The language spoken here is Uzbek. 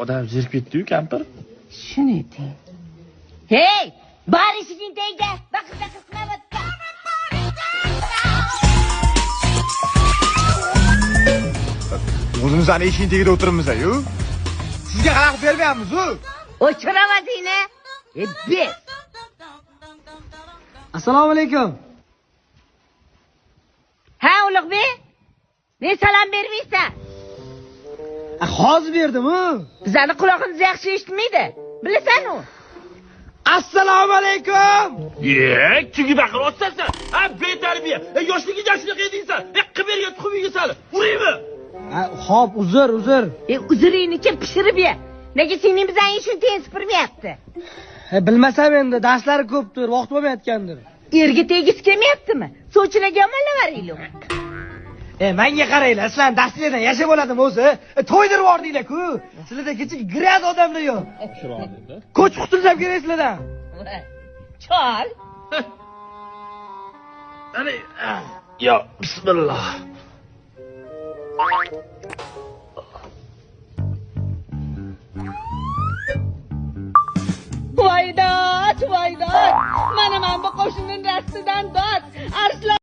odam zerikibdi-yu, kampir. Shuni ayting. Hey, bari ishing teyda. Baqir-baqir qilmayapti. O'zimizni eshik tagida o'tiribmiz-ku. Sizga xalaqit bermayapmiz-ku. O'chiravazingni. Biz. Assalomu alaykum. Ha, Ulug'bek. Men salom bermaysan. Hozir berdim-ku. Bizani quloqimiz yaxshi eshitmaydi. Bilasan-ku? Assalomu alaykum. Kimga baqir otsasan? Ha, betarbiya. Yoshligingda shunaqa edingsan. Qilib bergan tuxumiga sal. Uraymi? Xo'p, uzr. Uzuringni kim pishirib ye? Nega sening bizani shuni teng supurmayapti? Bilmasam endi, darslari ko'pdir, vaqt bo'lmayotgandir. Erga tegisi kelmayaptimi? Sovchilarga yomonlavaringlar. Menga qaranglar, sizlar darslardan yashab oladimi o'zi? To'ydirib yubordinglar-ku. Sizlarda kecha grad odamlar yo'q. Ko'ch qutursam kerak sizlardan. Chol. Ani, yo, bismillah. Voydod. Mana bu qo'shnining rastidan dod. Arslan